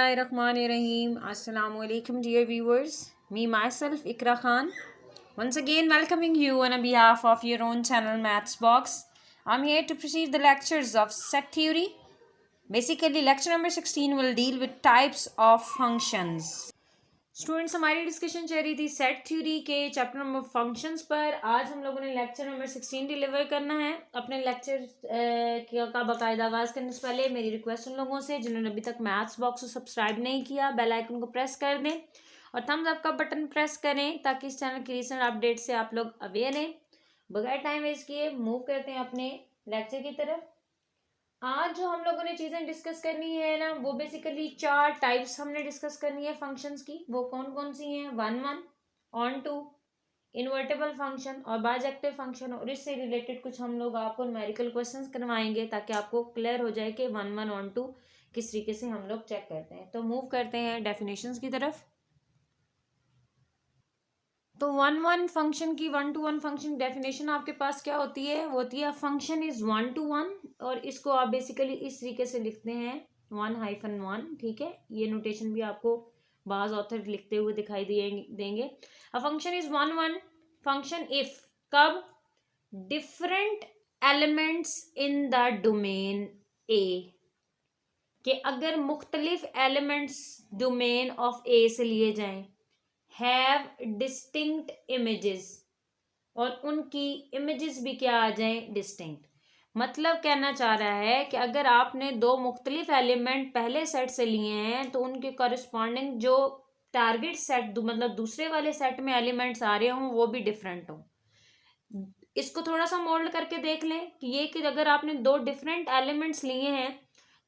Bismillahirrahmanirrahim. Assalamu alaikum dear viewers. Me myself Ikra Khan. Once again welcoming you on behalf of your own channel Maths Box. I'm here to proceed the lectures of set theory. Basically lecture number 16 will deal with types of functions. Students हमारी discussion चल रही थी set theory के chapter number functions पर। आज हम लोगों ने लेक्चर नंबर 16 डिलीवर करना है। अपने लेक्चर का बाकायदा आगाज़ करने से पहले मेरी रिक्वेस्ट उन लोगों से जिन्होंने अभी तक मैथ्स बॉक्स को सब्सक्राइब नहीं किया, बेल आइकन को प्रेस कर दें और थम्स अप का बटन प्रेस करें ताकि इस चैनल की रिसेंट अपडेट से आप लोग अवेयर हैं। बगैर टाइम वेस्ट किए मूव करते हैं अपने लेक्चर की तरफ। आज जो हम लोगों ने चीज़ें डिस्कस करनी है ना, वो बेसिकली 4 टाइप्स हमने डिस्कस करनी है फंक्शंस की। वो कौन कौन सी हैं? 1 1, ऑन 2, इन्वर्टेबल फंक्शन और बाइजेक्टिव फंक्शन। और इससे रिलेटेड कुछ हम लोग आपको न्यूमेरिकल क्वेश्चंस करवाएंगे ताकि आपको क्लियर हो जाए कि 1 1 ऑन 2 किस तरीके से हम लोग चेक करते हैं। तो मूव करते हैं डेफिनेशंस की तरफ। तो 1 1 फंक्शन की 1 to 1 फंक्शन डेफिनेशन आपके पास क्या होती है? वो होती है फंक्शन इज 1 to 1 और इसको आप बेसिकली इस तरीके से लिखते हैं 1-1, ठीक है। ये नोटेशन भी आपको बाज ऑथर लिखते हुए दिखाई देंगे। A function is 1 1 function if कब? Different elements in the domain A, कि अगर मुख्तलिफ एलिमेंट्स डोमेन ऑफ ए से लिए जाएं, हैव डिस्टिंक्ट इमेजेस और उनकी इमेजेस भी क्या आ जाएं? डिस्टिंक्ट। मतलब कहना चाह रहा है कि अगर आपने दो मुख्तलिफ एलिमेंट पहले सेट से लिए हैं तो उनके कॉरस्पॉन्डिंग जो टारगेट सेट मतलब दूसरे वाले सेट में एलिमेंट्स आ रहे हों वो भी डिफरेंट हों। इसको थोड़ा सा मोल्ड करके देख लें कि ये कि अगर आपने दो डिफरेंट एलिमेंट्स लिए हैं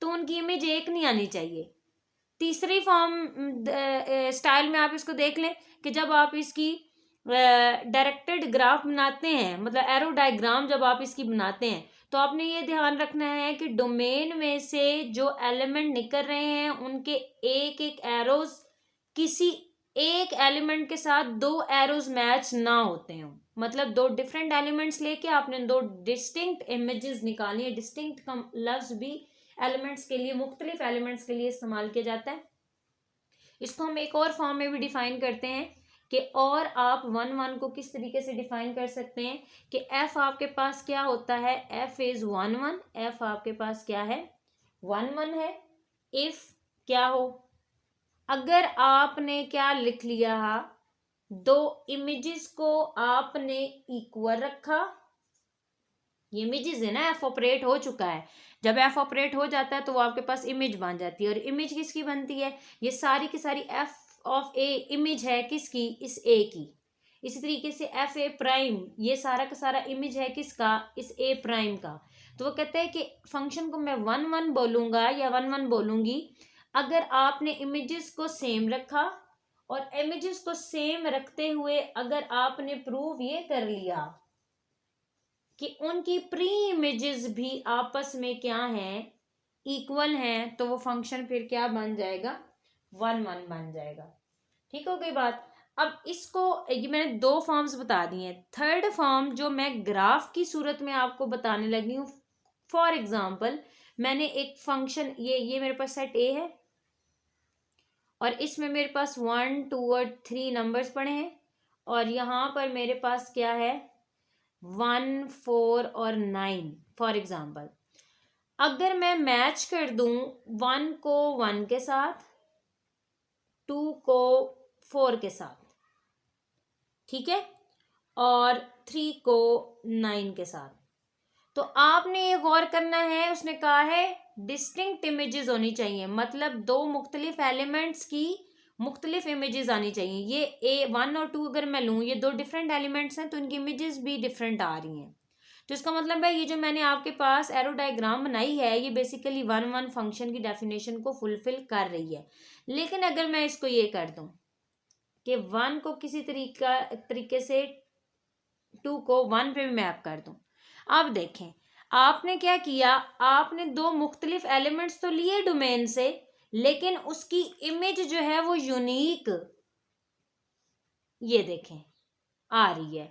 तो उनकी इमेज एक नहीं आनी चाहिए। तीसरी फॉर्म स्टाइल में आप इसको देख लें कि जब आप इसकी डायरेक्टेड ग्राफ बनाते हैं, मतलब एरो डायग्राम जब आप इसकी बनाते हैं तो आपने ये ध्यान रखना है कि डोमेन में से जो एलिमेंट निकल रहे हैं उनके एक एक एरोज किसी एक एलिमेंट के साथ दो एरोज मैच ना होते हों। मतलब दो डिफरेंट एलिमेंट्स लेके आपने दो डिस्टिंक्ट इमेजेस निकालनी है। डिस्टिंक्ट का लफ्ज भी एलिमेंट्स के लिए, मुख्तलिफ एलिमेंट्स के लिए इस्तेमाल किया जाता है। इसको हम एक और फॉर्म में भी डिफाइन करते हैं कि और आप 1 1 को किस तरीके से डिफाइन कर सकते हैं कि एफ आपके पास क्या होता है? F is 1 1। एफ आपके पास क्या है? 1 1 है। इफ क्या हो? अगर आपने क्या लिख लिया, दो इमेजेस को आपने इक्वल रखा, ये इमेजेस है ना, एफ ऑपरेट हो चुका है। जब एफ ऑपरेट हो जाता है तो वो आपके पास इमेज बन जाती है। और इमेज किसकी बनती है? ये सारी की सारी एफ ऑफ ए इमेज है किसकी? इस ए की। इसी तरीके से एफ ए प्राइम, ये सारा का सारा इमेज है किसका? इस ए प्राइम का। तो वो कहते हैं कि फंक्शन को मैं 1 1 बोलूंगा या 1 1 बोलूंगी अगर आपने इमेजेस को सेम रखा और इमेजेस को सेम रखते हुए अगर आपने प्रूव ये कर लिया कि उनकी प्री इमेजेस भी आपस में क्या हैं? इक्वल हैं, तो वो फंक्शन फिर क्या बन जाएगा? 1 1 बन जाएगा। ठीक हो गई बात। अब इसको ये मैंने 2 फॉर्म्स बता दी हैं। थर्ड फॉर्म जो मैं ग्राफ की सूरत में आपको बताने लगी हूँ, फॉर एग्जाम्पल मैंने एक फंक्शन, ये मेरे पास सेट ए है और इसमें मेरे पास 1 2 और 3 नंबर्स पड़े हैं और यहाँ पर मेरे पास क्या है? 1 4 और 9 फॉर एग्जाम्पल। अगर मैं मैच कर दूं 1 को 1 के साथ, 2 को 4 के साथ, ठीक है, और 3 को 9 के साथ, तो आपने ये गौर करना है, उसने कहा है डिस्टिंक्ट इमेजेस होनी चाहिए। मतलब दो मुख्तलिफ एलिमेंट्स की मुख्तलिफ इमेजेस आनी चाहिए। ये ए 1 और 2 अगर मैं लूँ, ये दो डिफरेंट एलिमेंट्स हैं तो इनकी इमेजेस भी डिफरेंट आ रही हैं। तो इसका मतलब है ये जो मैंने आपके पास एरो डायग्राम बनाई है ये बेसिकली 1 1 फंक्शन की डेफिनेशन को फुलफिल कर रही है। लेकिन अगर मैं इसको ये कर दूं कि 1 को किसी तरीके से 2 को 1 पे भी मैप कर दूं, अब देखें आपने क्या किया, आपने दो मुख्तलिफ एलिमेंट्स तो लिए डोमेन से, लेकिन उसकी इमेज जो है वो यूनिक, ये देखें आ रही है,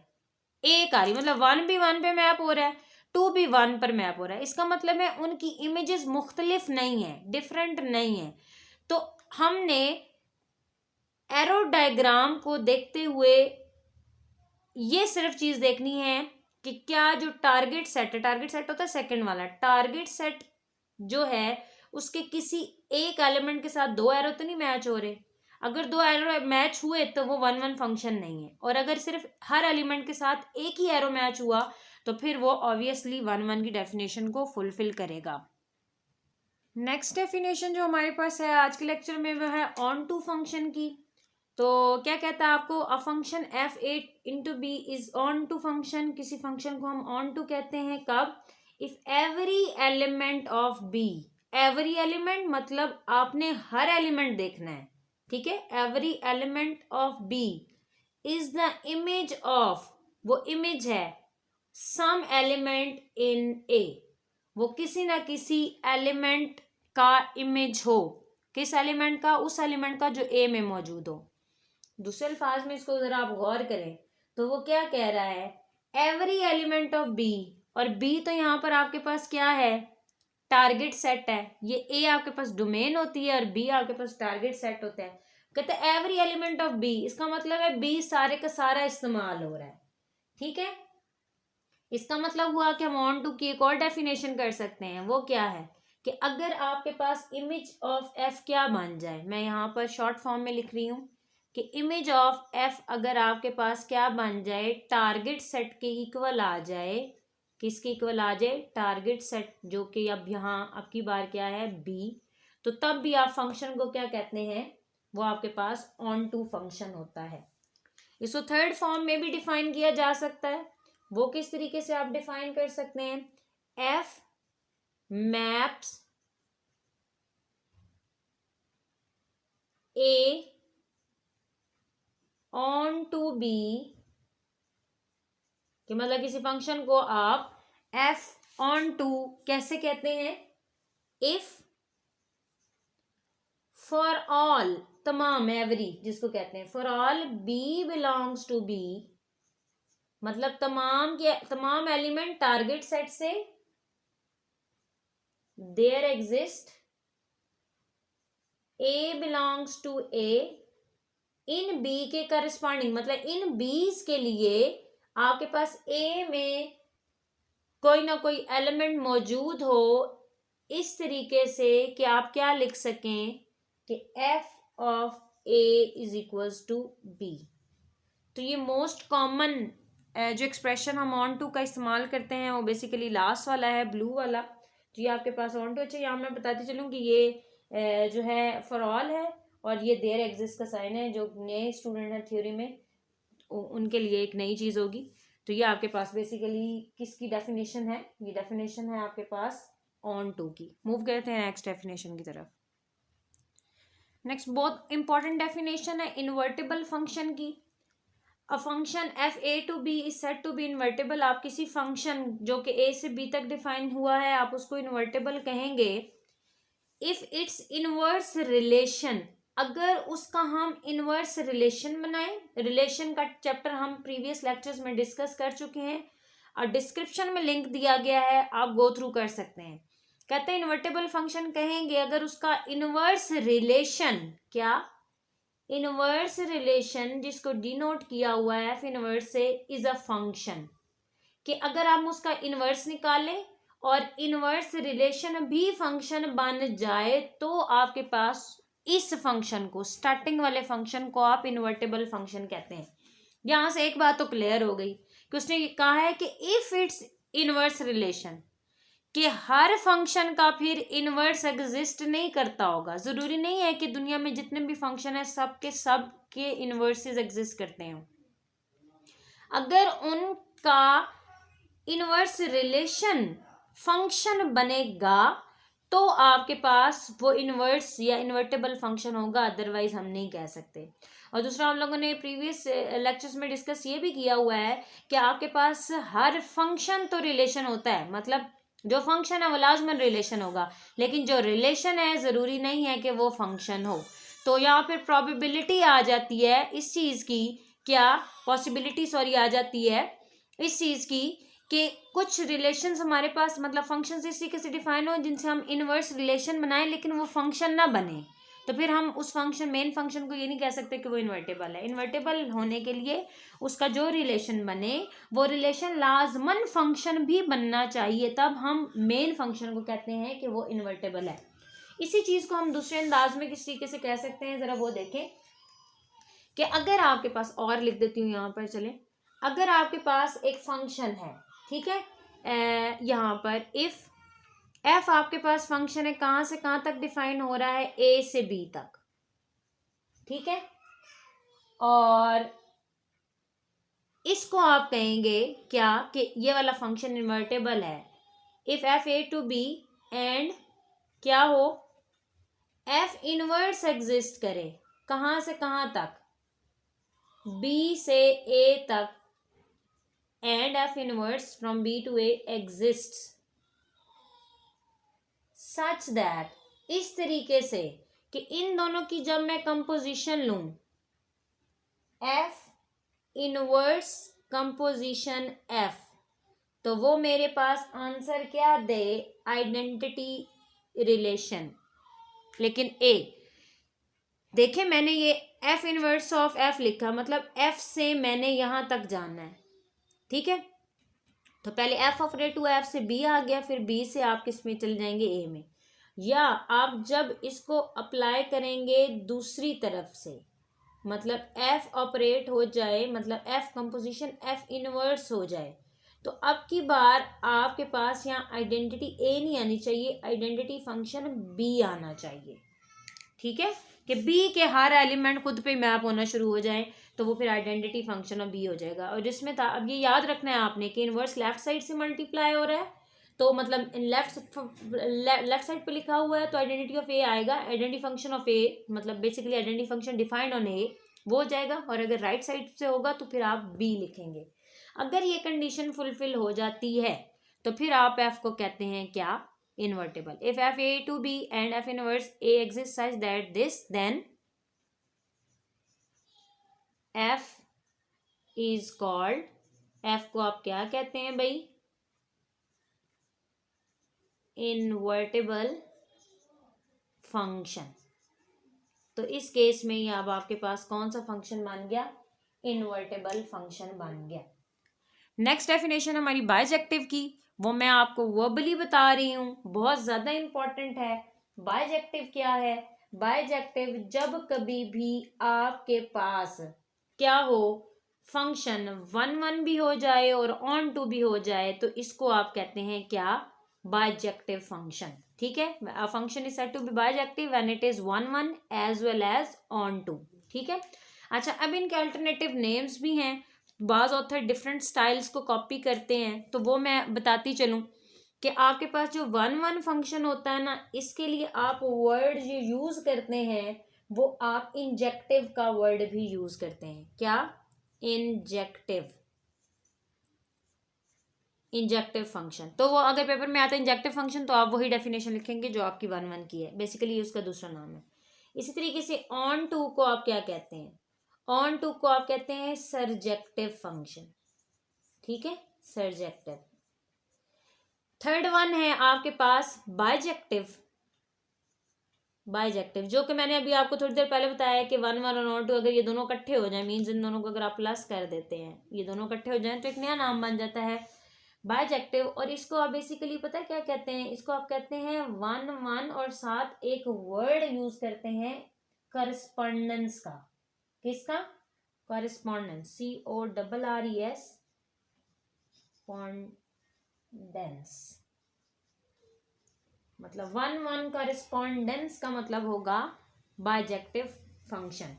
एक आ रही, मतलब 1 भी 1 पे मैप हो रहा है, 2 भी 1 पर मैप हो रहा है। इसका मतलब है उनकी इमेजेस मुख्तलिफ नहीं है, डिफरेंट नहीं है। तो हमने एरो डायग्राम को देखते हुए ये सिर्फ चीज देखनी है कि क्या जो टारगेट सेट है, टारगेट सेट होता है सेकंड वाला, टारगेट सेट जो है उसके किसी एक एलिमेंट के साथ दो एरो तो नहीं मैच हो रहे। अगर दो एरो मैच हुए तो वो वन वन फंक्शन नहीं है, और अगर सिर्फ हर एलिमेंट के साथ एक ही एरो मैच हुआ तो फिर वो ऑब्वियसली वन वन की डेफिनेशन को फुलफिल करेगा। नेक्स्ट डेफिनेशन जो हमारे पास है आज के लेक्चर में वो है ऑन टू फंक्शन की। तो क्या कहता है आपको, a function F A into B is onto function. किसी फंक्शन को हम ऑन टू कहते हैं कब, if every element of B, every element मतलब आपने हर एलिमेंट देखना है, ठीक है, every element of B is the image of, वो इमेज है सम एलिमेंट इन ए, वो किसी ना किसी एलिमेंट का इमेज हो। किस एलिमेंट का, उस एलिमेंट का जो ए में मौजूद हो। दूसरे अल्फाज में इसको जरा आप गौर करें तो वो क्या कह रहा है, एवरी एलिमेंट ऑफ बी, और बी तो यहाँ पर आपके पास क्या है, टारगेट सेट है। ये ए आपके पास डोमेन होती है और बी आपके पास टारगेट सेट होता है। कहते हैं एवरी एलिमेंट ऑफ बी, इसका मतलब है बी सारे का सारा इस्तेमाल हो रहा है, ठीक है। इसका मतलब हुआ कि हम ऑन टू की एक और डेफिनेशन कर सकते हैं, वो क्या है कि अगर आपके पास इमेज ऑफ एफ क्या बन जाए, मैं यहाँ पर शॉर्ट फॉर्म में लिख रही हूँ कि इमेज ऑफ एफ अगर आपके पास क्या बन जाए, टारगेट सेट के इक्वल आ जाए। किसके इक्वल आ जाए, टारगेट सेट, जो कि अब यहाँ अब की बार क्या है बी, तो तब भी आप फंक्शन को क्या कहते हैं, वो आपके पास ऑन टू फंक्शन होता है। इसको थर्ड फॉर्म में भी डिफाइन किया जा सकता है। वो किस तरीके से आप डिफाइन कर सकते हैं, F maps A onto B, कि मतलब किसी फंक्शन को आप एफ ऑन टू कैसे कहते हैं, इफ फॉर ऑल, तमाम, एवरी जिसको कहते हैं, for all B belongs to B, मतलब तमाम के तमाम एलिमेंट टारगेट सेट से there exist A belongs to A in B के करस्पॉन्डिंग, मतलब इन बीज के लिए आपके पास ए में कोई ना कोई एलिमेंट मौजूद हो, इस तरीके से कि आप क्या लिख सकें कि F of A is equals to B. तो ये मोस्ट कॉमन जो एक्सप्रेशन हम ऑन टू का इस्तेमाल करते हैं वो बेसिकली लास्ट वाला है, ब्लू वाला। तो ये आपके पास ऑन टू, अच्छा यहाँ मैं बताती चलूँ कि ये जो है फॉर ऑल है और ये देयर एग्जिस्ट का साइन है। जो नए स्टूडेंट हैं थ्योरी में उनके लिए एक नई चीज़ होगी। तो ये आपके पास बेसिकली किसकी डेफिनेशन है, ये डेफिनेशन है आपके पास ऑन टू की। मूव करते हैं नेक्स्ट डेफिनेशन की तरफ। नेक्स्ट बहुत इंपॉर्टेंट डेफिनेशन है इन्वर्टेबल फंक्शन की। A function F A to B is said to be invertible. आप किसी फंक्शन जो कि ए से बी तक डिफाइन हुआ है आप उसको इन्वर्टेबल कहेंगे इफ इट्स इनवर्स रिलेशन, अगर उसका हम इनवर्स रिलेशन बनाएं। रिलेशन का चैप्टर हम प्रीवियस लेक्चर्स में डिस्कस कर चुके हैं और डिस्क्रिप्शन में लिंक दिया गया है, आप गो थ्रू कर सकते हैं। कहते हैं इन्वर्टेबल फंक्शन कहेंगे अगर उसका इनवर्स रिलेशन, क्या, इनवर्स रिलेशन जिसको डिनोट किया हुआ है एफ इनवर्स से, इज अ फंक्शन, कि अगर हम उसका इनवर्स निकालें और इनवर्स रिलेशन भी फंक्शन बन जाए तो आपके पास इस फंक्शन को, स्टार्टिंग वाले फंक्शन को आप इन्वर्टेबल फंक्शन कहते हैं। यहां से एक बात तो क्लियर हो गई कि उसने कहा है कि इफ इट्स इनवर्स रिलेशन, कि हर फंक्शन का फिर इनवर्स एग्जिस्ट नहीं करता होगा। जरूरी नहीं है कि दुनिया में जितने भी फंक्शन है सब के इनवर्सेस एग्जिस्ट करते हो। अगर उनका इनवर्स रिलेशन फंक्शन बनेगा तो आपके पास वो इनवर्स या इन्वर्टेबल फंक्शन होगा, अदरवाइज हम नहीं कह सकते। और दूसरा हम लोगों ने प्रीवियस लेक्चर्स में डिस्कस ये भी किया हुआ है कि आपके पास हर फंक्शन तो रिलेशन होता है, मतलब जो फंक्शन है वो लाजमन रिलेशन होगा, लेकिन जो रिलेशन है ज़रूरी नहीं है कि वो फंक्शन हो। तो यहाँ पर प्रोबेबिलिटी आ जाती है इस चीज़ की, क्या पॉसिबिलिटी सॉरी आ जाती है इस चीज़ की कि कुछ रिलेशंस हमारे पास, मतलब फंक्शंस इस तरीके से डिफाइन हो जिनसे हम इनवर्स रिलेशन बनाएं लेकिन वो फंक्शन ना बने। तो फिर हम उस फंक्शन मेन फंक्शन को ये नहीं कह सकते कि वो इन्वर्टेबल है। इन्वर्टेबल होने के लिए उसका जो रिलेशन बने वो रिलेशन लाजमन फंक्शन भी बनना चाहिए, तब हम मेन फंक्शन को कहते हैं कि वो इन्वर्टेबल है। इसी चीज़ को हम दूसरे अंदाज में किस तरीके से कह सकते हैं, ज़रा वो देखें कि अगर आपके पास, और लिख देती हूँ यहाँ पर, चले, अगर आपके पास एक फंक्शन है, ठीक है, यहाँ पर इफ़ एफ आपके पास फंक्शन है, कहाँ से कहाँ तक डिफाइन हो रहा है, ए से बी तक, ठीक है, और इसको आप कहेंगे क्या कि ये वाला फंक्शन इन्वर्टेबल है if F A to B and क्या हो, एफ इनवर्स एग्जिस्ट करे, कहाँ से कहाँ तक, बी से ए तक, and F inverse from B to A exist such that, इस तरीके से कि इन दोनों की जब मैं कंपोजिशन लूं, एफ इनवर्स कंपोजिशन एफ, तो वो मेरे पास आंसर क्या दे, आइडेंटिटी रिलेशन। लेकिन ए देखे, मैंने ये एफ इनवर्स ऑफ एफ लिखा, मतलब एफ से मैंने यहां तक जाना है, ठीक है, तो पहले एफ ऑफ रे टू एफ से बी आ गया, फिर बी से आप किस में चले जाएंगे, ए में, या आप जब इसको अप्लाई करेंगे दूसरी तरफ से, मतलब एफ ऑपरेट हो जाए, मतलब एफ कंपोजिशन एफ इनवर्स हो जाए, तो अब की बार आपके पास यहाँ आइडेंटिटी ए नहीं आनी चाहिए, आइडेंटिटी फंक्शन बी आना चाहिए, ठीक है, कि बी के हर एलिमेंट खुद पे मैप होना शुरू हो जाए, तो वो फिर आइडेंटिटी फंक्शन ऑफ बी हो जाएगा। और जिसमें था, अब ये याद रखना है आपने कि इनवर्स लेफ्ट साइड से मल्टीप्लाई हो रहा है, तो मतलब लेफ्ट साइड पे लिखा हुआ है तो आइडेंटिटी ऑफ ए आएगा, आइडेंटिटी फंक्शन ऑफ ए मतलब basically identity function defined on A, वो हो जाएगा। और अगर राइट साइड से होगा तो फिर आप बी लिखेंगे। अगर ये कंडीशन फुलफिल हो जाती है तो फिर आप एफ को कहते हैं क्या, invertible. If F A to B and F inverse A exist such that this, then F is called, F को आप क्या कहते हैं भाई, इन्वर्टेबल फंक्शन। तो इस केस में ही अब आपके पास कौन सा फंक्शन बन गया, इन्वर्टेबल फंक्शन बन गया। नेक्स्ट डेफिनेशन हमारी बाइजेक्टिव की, वो मैं आपको वर्बली बता रही हूँ, बहुत ज़्यादा इंपॉर्टेंट है। बाइजेक्टिव क्या है, बाइजेक्टिव जब कभी भी आपके पास क्या हो, फंक्शन 1 भी हो जाए और ऑन टू भी हो जाए, तो इसको आप कहते हैं क्या, बाइजेक्टिव फंक्शन, ठीक है। A function is said to be bijective when it is 1 as well as onto, ठीक है। अच्छा, अब इनके अल्टरनेटिव नेम्स भी हैं, बाज ऑथर डिफरेंट स्टाइल्स को कॉपी करते हैं, तो वो मैं बताती चलूँ कि आपके पास जो 1 फंक्शन होता है ना, इसके लिए आप वर्ड जो यूज़ करते हैं वो आप इंजेक्टिव का वर्ड भी यूज़ करते हैं, क्या, इंजेक्टिव, इंजेक्टिव फंक्शन। तो वो अगर पेपर में आता है इंजेक्टिव फंक्शन तो आप वही डेफिनेशन लिखेंगे जो आपकी 1 की है, बेसिकली उसका दूसरा नाम है। इसी तरीके से ऑन टू को आप क्या कहते हैं, ऑन टू को आप कहते हैं सरजेक्टिव फंक्शन, ठीक है, सरजेक्टिव। थर्ड वन है आपके पास बाइजेक्टिव, बाइजेक्टिव जो कि मैंने अभी आपको थोड़ी देर पहले बताया कि 1 और ऑन टू अगर ये दोनों इकट्ठे हो जाए, मीन्स इन दोनों को अगर आप प्लस कर देते हैं, ये दोनों इकट्ठे हो जाएं तो एक नया नाम बन जाता है बाइजेक्टिव। और इसको आप बेसिकली पता है क्या कहते हैं, इसको आप कहते हैं 1 और साथ एक वर्ड यूज करते हैं करस्पॉन्डेंस का, किसका, करस्पॉन्डेंस, CORRES, कॉन्डेंस, मतलब 1 करस्पॉन्डेंस का मतलब होगा बाइजेक्टिव फंक्शन।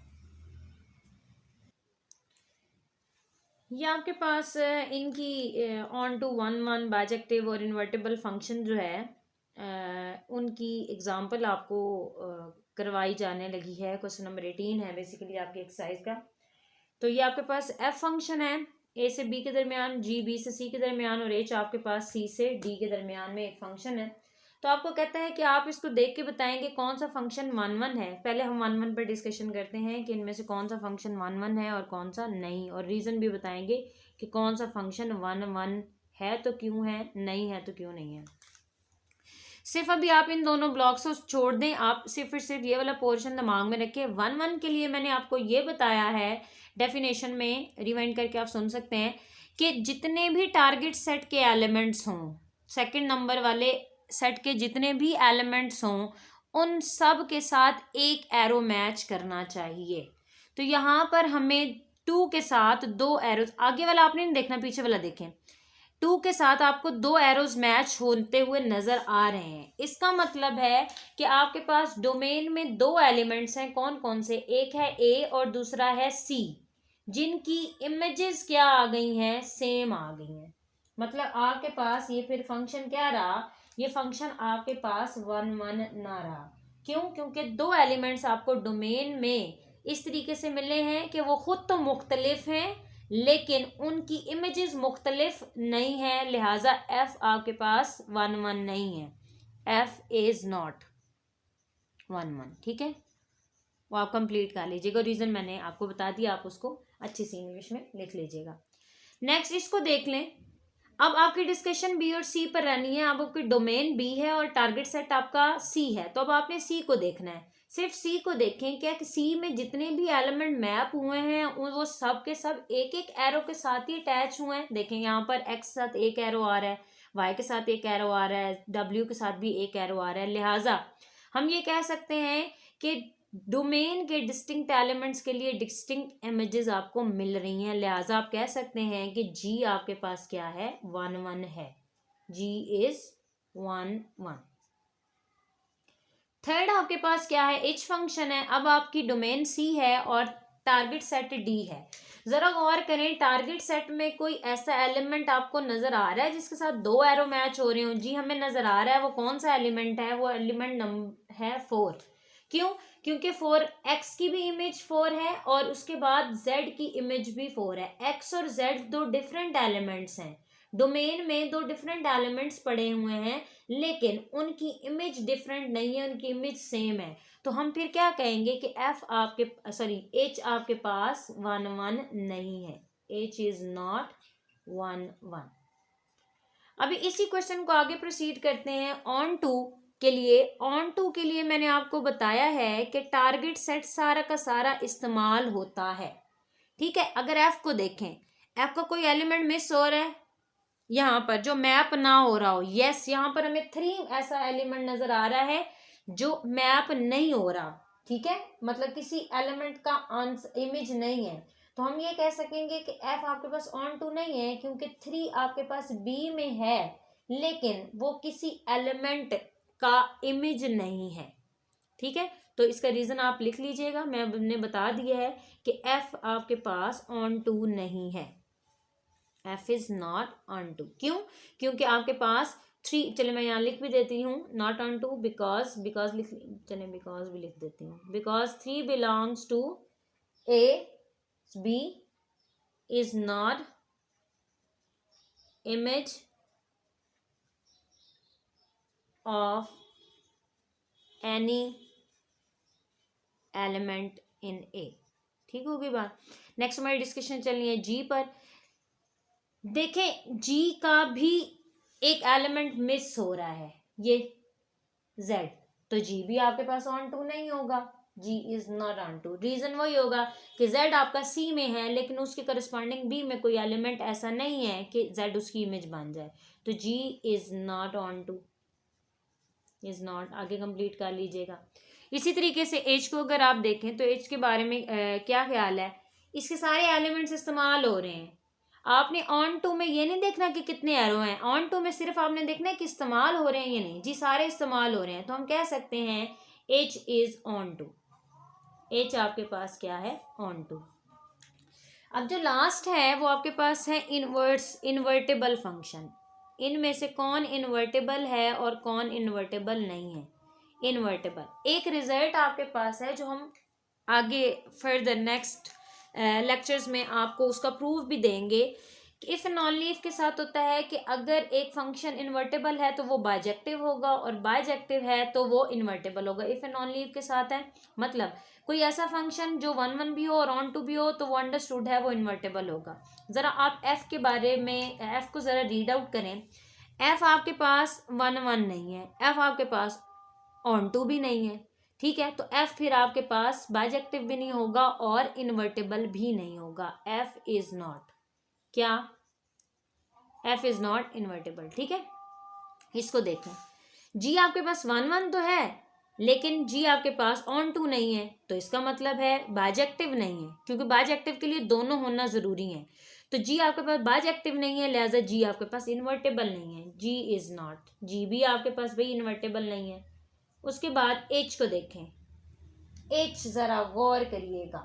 ये आपके पास इनकी ऑन टू 1 बाइजेक्टिव और इन्वर्टेबल फंक्शन जो है उनकी एग्जांपल आपको करवाई जाने लगी है। क्वेश्चन नंबर 18 है बेसिकली आपकी एक्सरसाइज का। तो ये आपके पास एफ फंक्शन है, ए से बी के दरमियान, जी बी से सी के दरमियान, और एच आपके पास सी से डी के दरमियान में एक फंक्शन है। तो आपको कहता है कि आप इसको देख के बताएंगे कौन सा फंक्शन 1 है। पहले हम 1 पर डिस्कशन करते हैं कि इनमें से कौन सा फंक्शन 1 है और कौन सा नहीं, और रीज़न भी बताएंगे कि कौन सा फंक्शन 1 है तो क्यों है, नहीं है तो क्यों नहीं है। सिर्फ अभी आप इन दोनों ब्लॉक्स को छोड़ दें, आप सिर्फ ये वाला पोर्शन दिमाग में रखें। 1 1 के लिए मैंने आपको ये बताया है, डेफिनेशन में रिवाइंड करके आप सुन सकते हैं कि जितने भी टारगेट सेट के एलिमेंट्स हों, सेकंड नंबर वाले सेट के जितने भी एलिमेंट्स हों, उन सब के साथ एक एरो मैच करना चाहिए। तो यहाँ पर हमें 2 के साथ 2 एरोज, आगे वाला आपने नहीं देखना, पीछे वाला देखें। 2 के साथ आपको 2 एरोज मैच होते हुए नजर आ रहे हैं। इसका मतलब है कि आपके पास डोमेन में 2 एलिमेंट्स हैं। कौन कौन से? एक है ए और दूसरा है सी, जिनकी इमेजेस क्या आ गई हैं? सेम आ गई हैं। मतलब आपके पास ये फिर फंक्शन क्या रहा? ये फंक्शन आपके पास 1 1 ना रहा। क्यों? क्योंकि 2 एलिमेंट्स आपको डोमेन में इस तरीके से मिले हैं कि वो खुद तो मुख्तलिफ हैं लेकिन उनकी इमेजेस मुख्तलिफ नहीं है, लिहाजा एफ आपके पास 1 1 नहीं है। F is not 1 1। ठीक है, वो आप कंप्लीट कर लीजिएगा। रीजन मैंने आपको बता दिया, आप उसको अच्छी सी इंग्लिश में लिख लीजिएगा। नेक्स्ट इसको देख लें। अब आपकी डिस्कशन बी और सी पर रहनी है। अब आपकी डोमेन बी है और टारगेट सेट आपका सी है, तो अब आपने सी को देखना है। सिर्फ सी को देखें, क्या सी में जितने भी एलिमेंट मैप हुए हैं वो सब के सब एक एक एरो के साथ ही अटैच हुए हैं। देखें यहाँ पर एक्स के साथ एक एरो आ रहा है, वाई के साथ एक एरो आ रहा है, डब्ल्यू के साथ भी एक एरो आ रहा है। लिहाजा हम ये कह सकते हैं कि डोमेन के डिस्टिंक्ट एलिमेंट्स के लिए डिस्टिंक्ट इमेजेस आपको मिल रही हैं। लिहाजा आप कह सकते हैं कि जी आपके पास क्या है? 1 1 है। जी इज 1 1। थर्ड आपके पास क्या है? एच फंक्शन है। अब आपकी डोमेन सी है और टारगेट सेट डी है। जरा गौर करें, टारगेट सेट में कोई ऐसा एलिमेंट आपको नजर आ रहा है जिसके साथ 2 एरो मैच हो रहे हो? जी हमें नजर आ रहा है। वो कौन सा एलिमेंट है? वो एलिमेंट नंबर है 4। क्यों? क्योंकि 4 एक्स की भी इमेज 4 है और उसके बाद जेड की इमेज भी 4 है। एक्स और जेड 2 डिफरेंट एलिमेंट्स हैं। डोमेन में 2 डिफरेंट एलिमेंट्स पड़े हुए हैं लेकिन उनकी इमेज डिफरेंट नहीं है, उनकी इमेज सेम है। तो हम फिर क्या कहेंगे कि एफ आपके एच आपके पास 1 1 नहीं है। H is not 1 1। अभी इसी क्वेश्चन को आगे प्रोसीड करते हैं ऑन टू के लिए। ऑन टू के लिए मैंने आपको बताया है कि टारगेट सेट सारा का सारा इस्तेमाल होता है। ठीक है, अगर एफ को देखें, एफ का कोई एलिमेंट मिस हो रहा है यहाँ पर जो मैप ना हो रहा हो। यस, यहाँ पर हमें 3 ऐसा एलिमेंट नजर आ रहा है जो मैप नहीं हो रहा। ठीक है, मतलब किसी एलिमेंट का इमेज नहीं है। तो हम ये कह सकेंगे कि एफ आपके पास ऑन टू नहीं है क्योंकि 3 आपके पास बी में है लेकिन वो किसी एलिमेंट का इमेज नहीं है। ठीक है, तो इसका रीजन आप लिख लीजिएगा, मैंने बता दिया है कि एफ आपके पास ऑन टू नहीं है। F is not onto. क्यों? क्योंकि आपके पास 3, चले मैं यहाँ लिख भी देती हूँ नॉट ऑन टू बिकॉज लिख, चले बिकॉज भी लिख देती हूँ। Because 3 belongs to A, B is not image of any element in A. ठीक होगी बात। नेक्स्ट हमारी डिस्कशन चलनी है जी पर। देखें, जी का भी एक एलिमेंट मिस हो रहा है, ये z, तो जी भी आपके पास ऑन टू नहीं होगा। G is not onto. Reason वही होगा कि z आपका c में है लेकिन उसके करस्पॉन्डिंग b में कोई एलिमेंट ऐसा नहीं है कि z उसकी इमेज बन जाए। तो g is not onto, is not. आगे कंप्लीट कर लीजिएगा। इसी तरीके से एच को अगर आप देखें तो एच के बारे में क्या ख्याल है? इसके सारे एलिमेंट्स इस्तेमाल हो रहे हैं। आपने ऑन टू में ये नहीं देखना कि कितने एरो हैं, ऑन टू में सिर्फ आपने देखना है कि इस्तेमाल हो रहे हैं या नहीं। जी सारे इस्तेमाल हो रहे हैं, तो हम कह सकते हैं H is onto. H आपके पास क्या है? Onto. अब जो लास्ट है वो आपके पास है इन्वर्टेबल फंक्शन। इनमें से कौन इन्वर्टेबल है और कौन इन्वर्टेबल नहीं है? इन्वर्टेबल एक रिजल्ट आपके पास है जो हम आगे फर्दर नेक्स्ट लेक्चर्स में आपको उसका प्रूफ भी देंगे कि इफ एंड ओनली इफ के साथ होता है कि अगर एक फंक्शन इन्वर्टेबल है तो वो बाइजेक्टिव होगा और बाइजेक्टिव है तो वो इन्वर्टेबल होगा। इफ एंड ओनली इफ के साथ है मतलब कोई ऐसा फंक्शन जो 1 1 भी हो और ऑन टू भी हो तो वो अंडरस्टूड है, वो इन्वर्टेबल होगा। जरा आप एफ के बारे में, एफ को जरा रीड आउट करें। एफ आपके पास 1 1 नहीं है, एफ आपके पास ऑन टू भी नहीं है, ठीक है। तो एफ फिर आपके पास बाइजेक्टिव भी नहीं होगा और इन्वर्टेबल भी नहीं होगा। एफ इज नॉट क्या, एफ इज नॉट इन्वर्टेबल, ठीक है। इसको देखें, जी आपके पास 1 1 तो है लेकिन जी आपके पास ऑन टू नहीं है, तो इसका मतलब है बाइजेक्टिव नहीं है, क्योंकि बाइजेक्टिव के लिए दोनों होना जरूरी है। तो जी आपके पास बाइजेक्टिव नहीं है, लिहाजा जी आपके पास इन्वर्टेबल नहीं है। जी इज नॉट, जी भी आपके पास भाई इन्वर्टेबल नहीं है। उसके बाद एच को देखें, एच जरा गौर करिएगा,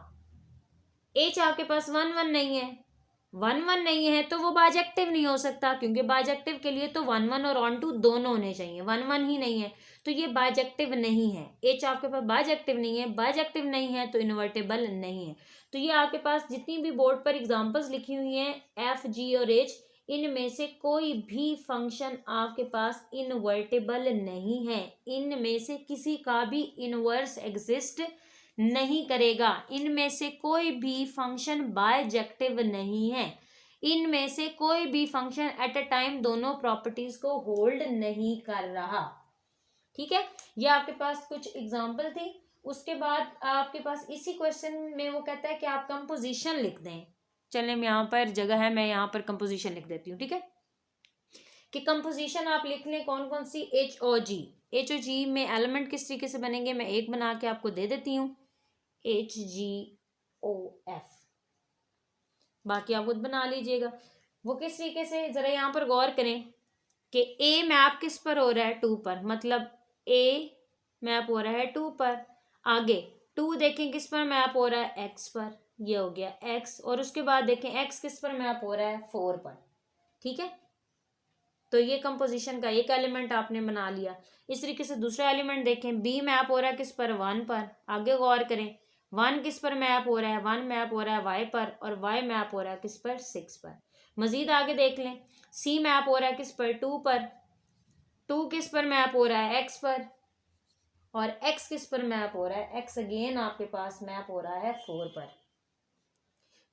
एच आपके पास 1 1 नहीं है, 1 1 नहीं है तो वो बाइजेक्टिव नहीं हो सकता, क्योंकि बाइजेक्टिव के लिए तो 1 1 और ऑन टू दोनों होने चाहिए, 1 1 ही नहीं है तो ये बाइजेक्टिव नहीं है। एच आपके पास बाइजेक्टिव नहीं है, बाइजेक्टिव नहीं है तो इन्वर्टेबल नहीं है। तो ये आपके पास जितनी भी बोर्ड पर एग्जांपल्स लिखी हुई हैं एफ जी और एच, इनमें से कोई भी फंक्शन आपके पास इन्वर्टेबल नहीं है, इनमें से किसी का भी इनवर्स एग्जिस्ट नहीं करेगा, इनमें से कोई भी फंक्शन बाइजेक्टिव नहीं है, इनमें से कोई भी फंक्शन एट अ टाइम दोनों प्रॉपर्टीज को होल्ड नहीं कर रहा, ठीक है। ये आपके पास कुछ एग्जांपल थी। उसके बाद आपके पास इसी क्वेश्चन में वो कहता है कि आप कंपोजिशन लिख दें। चलिए मैं यहाँ पर जगह है, मैं यहाँ पर कंपोजिशन लिख देती हूँ, ठीक है। कि कंपोजिशन आप लिख लें कौन कौन सी, एच ओ जी, एच ओ जी में एलिमेंट किस तरीके से बनेंगे मैं एक बना के आपको दे देती हूँ, एच जी ओ एफ, बाकी आप खुद बना लीजिएगा। वो किस तरीके से, जरा यहाँ पर गौर करें कि ए मैप किस पर हो रहा है, 2 पर, मतलब ए मैप हो रहा है 2 पर। आगे 2 देखें किस पर मैप हो रहा है, एक्स पर, ये हो गया एक्स। और उसके बाद देखें एक्स किस पर मैप हो रहा है, 4 पर, ठीक है। तो ये कंपोजिशन का एक एलिमेंट आपने बना लिया। इस तरीके से दूसरा एलिमेंट देखें, बी मैप हो रहा है किस पर, 1 पर। आगे गौर करें, 1 किस पर मैप हो रहा है, 1 मैप हो रहा है वाई पर, और वाई मैप हो रहा है किस पर, 6 पर। मजीद आगे देख लें, सी मैप हो रहा है किस पर, 2 पर, 2 किस पर मैप हो रहा है, एक्स पर, और एक्स किस पर मैप हो रहा है, एक्स अगेन आपके पास मैप हो रहा है 4 पर,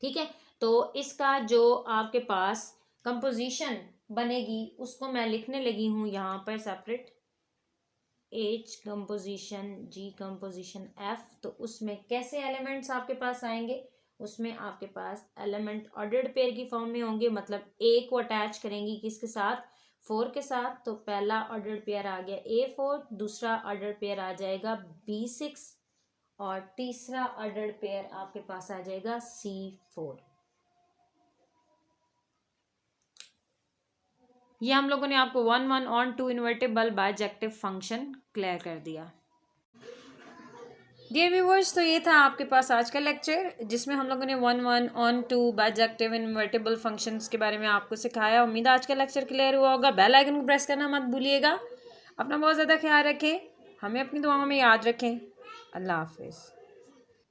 ठीक है। तो इसका जो आपके पास कंपोजिशन बनेगी उसको मैं लिखने लगी हूं यहाँ पर सेपरेट, एच कंपोजिशन, जी कंपोजिशन, एफ। तो उसमें कैसे एलिमेंट्स आपके पास आएंगे, उसमें आपके पास एलिमेंट ऑर्डर्ड पेयर की फॉर्म में होंगे, मतलब ए को अटैच करेंगी किसके साथ, 4 के साथ। तो पहला ऑर्डर्ड पेयर आ गया A4, दूसरा ऑर्डर्ड पेयर आ जाएगा B6, और तीसरा ऑर्डर्ड पेयर आपके पास आ जाएगा C4। ये हम लोगों ने आपको 1 1 on 2 invertible bijective function clear कर दिया। डियर व्यूअर्स, तो ये था आपके पास आज का लेक्चर जिसमें हम लोगों ने 1 1 ऑन 2 बाइजेक्टिव इन्वर्टेबल फंक्शंस के बारे में आपको सिखाया। उम्मीद है आज का लेक्चर क्लियर हुआ होगा। बेल आइकन को प्रेस करना मत भूलिएगा। अपना बहुत ज़्यादा ख्याल रखें, हमें अपनी दुआओं में याद रखें। अल्लाह हाफिज़।